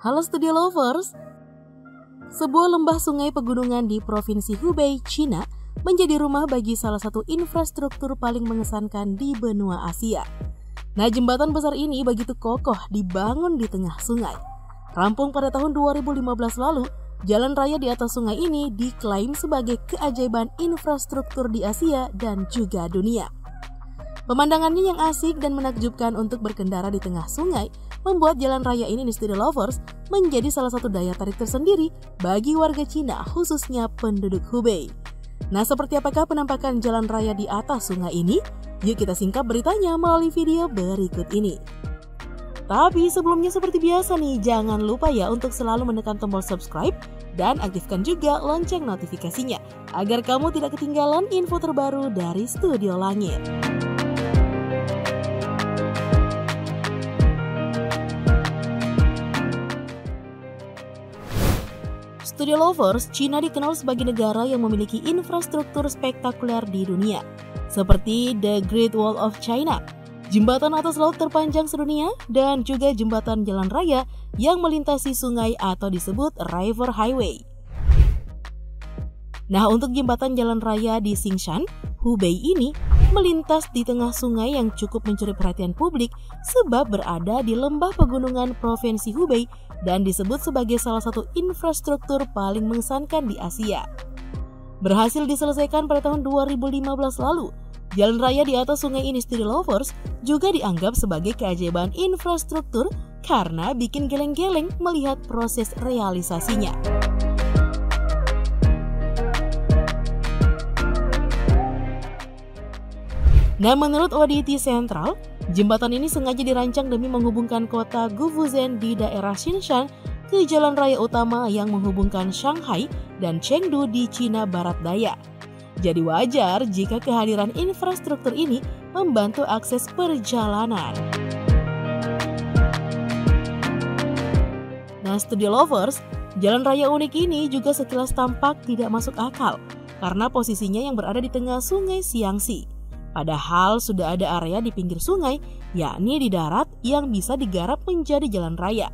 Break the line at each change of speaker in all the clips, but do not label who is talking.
Halo Studio Lovers, sebuah lembah sungai pegunungan di Provinsi Hubei, China menjadi rumah bagi salah satu infrastruktur paling mengesankan di benua Asia. Nah, jembatan besar ini begitu kokoh dibangun di tengah sungai. Rampung pada tahun 2015 lalu, jalan raya di atas sungai ini diklaim sebagai keajaiban infrastruktur di Asia dan juga dunia. Pemandangannya yang asik dan menakjubkan untuk berkendara di tengah sungai membuat jalan raya ini nih Studio Lovers menjadi salah satu daya tarik tersendiri bagi warga Cina, khususnya penduduk Hubei. Nah, seperti apakah penampakan jalan raya di atas sungai ini? Yuk kita singkap beritanya melalui video berikut ini. Tapi sebelumnya seperti biasa nih, jangan lupa ya untuk selalu menekan tombol subscribe dan aktifkan juga lonceng notifikasinya agar kamu tidak ketinggalan info terbaru dari Studio Langit. Studio Lovers, China dikenal sebagai negara yang memiliki infrastruktur spektakuler di dunia, seperti The Great Wall of China, jembatan atas laut terpanjang sedunia, dan juga jembatan jalan raya yang melintasi sungai atau disebut River Highway. Nah, untuk jembatan jalan raya di Xingshan, Hubei ini melintas di tengah sungai yang cukup mencuri perhatian publik sebab berada di lembah pegunungan Provinsi Hubei dan disebut sebagai salah satu infrastruktur paling mengesankan di Asia. Berhasil diselesaikan pada tahun 2015 lalu, jalan raya di atas sungai ini Studio Lovers juga dianggap sebagai keajaiban infrastruktur karena bikin geleng-geleng melihat proses realisasinya. Nah, menurut ODT Central, jembatan ini sengaja dirancang demi menghubungkan kota Gufuzhen di daerah Xingshan ke jalan raya utama yang menghubungkan Shanghai dan Chengdu di Cina Barat Daya. Jadi wajar jika kehadiran infrastruktur ini membantu akses perjalanan. Nah, Studio Lovers, jalan raya unik ini juga sekilas tampak tidak masuk akal karena posisinya yang berada di tengah sungai Xiangxi. Padahal sudah ada area di pinggir sungai, yakni di darat yang bisa digarap menjadi jalan raya.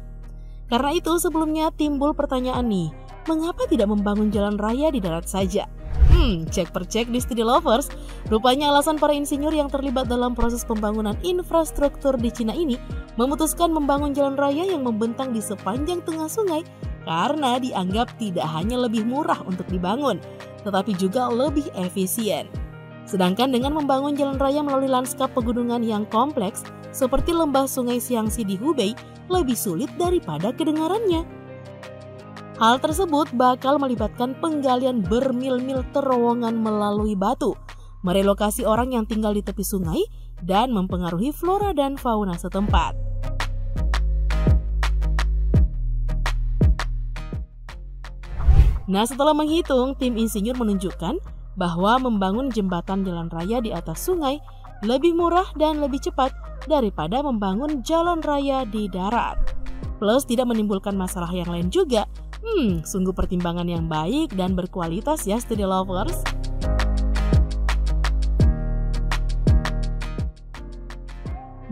Karena itu sebelumnya timbul pertanyaan nih, mengapa tidak membangun jalan raya di darat saja? Cek per cek di Studio Lovers, rupanya alasan para insinyur yang terlibat dalam proses pembangunan infrastruktur di Cina ini memutuskan membangun jalan raya yang membentang di sepanjang tengah sungai karena dianggap tidak hanya lebih murah untuk dibangun, tetapi juga lebih efisien. Sedangkan dengan membangun jalan raya melalui lanskap pegunungan yang kompleks seperti lembah sungai Xiangxi di Hubei lebih sulit daripada kedengarannya. Hal tersebut bakal melibatkan penggalian bermil-mil terowongan melalui batu, merelokasi orang yang tinggal di tepi sungai, dan mempengaruhi flora dan fauna setempat. Nah, setelah menghitung, tim insinyur menunjukkan bahwa membangun jembatan jalan raya di atas sungai lebih murah dan lebih cepat daripada membangun jalan raya di darat. Plus tidak menimbulkan masalah yang lain juga. Sungguh pertimbangan yang baik dan berkualitas ya Studio Lovers.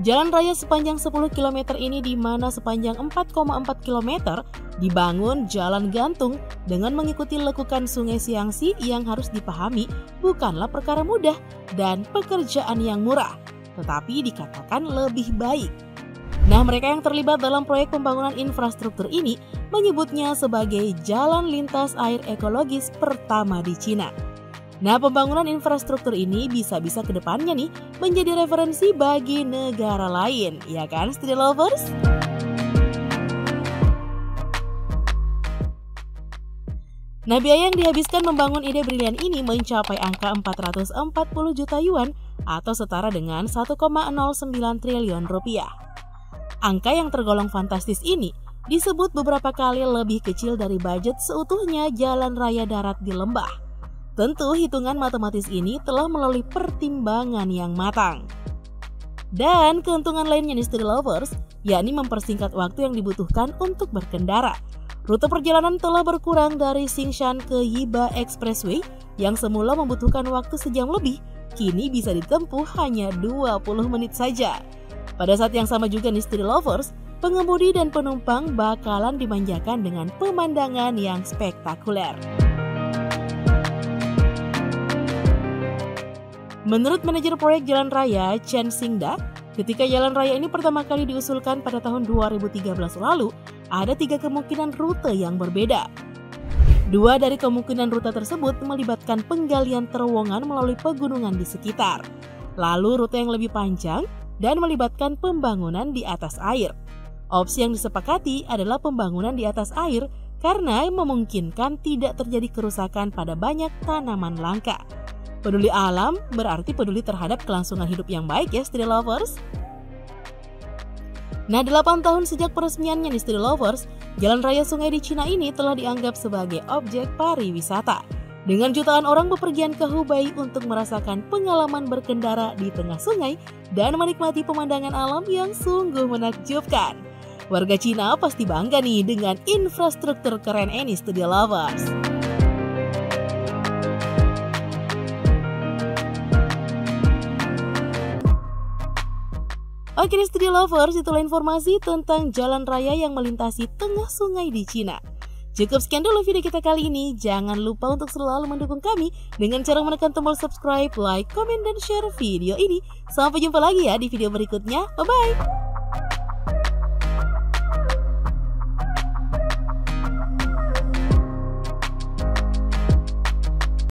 Jalan raya sepanjang 10 km ini di mana sepanjang 4,4 km dibangun jalan gantung dengan mengikuti lekukan sungai Xiangxi yang harus dipahami bukanlah perkara mudah dan pekerjaan yang murah, tetapi dikatakan lebih baik. Nah, mereka yang terlibat dalam proyek pembangunan infrastruktur ini menyebutnya sebagai jalan lintas air ekologis pertama di Cina. Nah, pembangunan infrastruktur ini bisa-bisa ke depannya nih menjadi referensi bagi negara lain, ya kan Studio Lovers? Nah, biaya yang dihabiskan membangun ide brilian ini mencapai angka 440 juta yuan atau setara dengan 1,09 triliun rupiah. Angka yang tergolong fantastis ini disebut beberapa kali lebih kecil dari budget seutuhnya jalan raya darat di lembah. Tentu hitungan matematis ini telah melalui pertimbangan yang matang. Dan keuntungan lainnya nih Studio Lovers, yakni mempersingkat waktu yang dibutuhkan untuk berkendara. Rute perjalanan telah berkurang dari Xingshan ke Yiba Expressway yang semula membutuhkan waktu sejam lebih, kini bisa ditempuh hanya 20 menit saja. Pada saat yang sama juga nih Studio Lovers, pengemudi dan penumpang bakalan dimanjakan dengan pemandangan yang spektakuler. Menurut manajer proyek jalan raya Chen Xingda, ketika jalan raya ini pertama kali diusulkan pada tahun 2013 lalu, ada 3 kemungkinan rute yang berbeda. 2 dari kemungkinan rute tersebut melibatkan penggalian terowongan melalui pegunungan di sekitar. Lalu rute yang lebih panjang dan melibatkan pembangunan di atas air. Opsi yang disepakati adalah pembangunan di atas air karena memungkinkan tidak terjadi kerusakan pada banyak tanaman langka. Peduli alam berarti peduli terhadap kelangsungan hidup yang baik ya Street Lovers. Nah, 8 tahun sejak peresmiannya di Street Lovers, jalan raya sungai di Cina ini telah dianggap sebagai objek pariwisata. Dengan jutaan orang bepergian ke Hubei untuk merasakan pengalaman berkendara di tengah sungai dan menikmati pemandangan alam yang sungguh menakjubkan. Warga Cina pasti bangga nih dengan infrastruktur keren ini Street Lovers. Oke Street Lovers, itulah informasi tentang jalan raya yang melintasi tengah sungai di Cina. Cukup sekian dulu video kita kali ini. Jangan lupa untuk selalu mendukung kami dengan cara menekan tombol subscribe, like, komen, dan share video ini. Sampai jumpa lagi ya di video berikutnya. Bye-bye!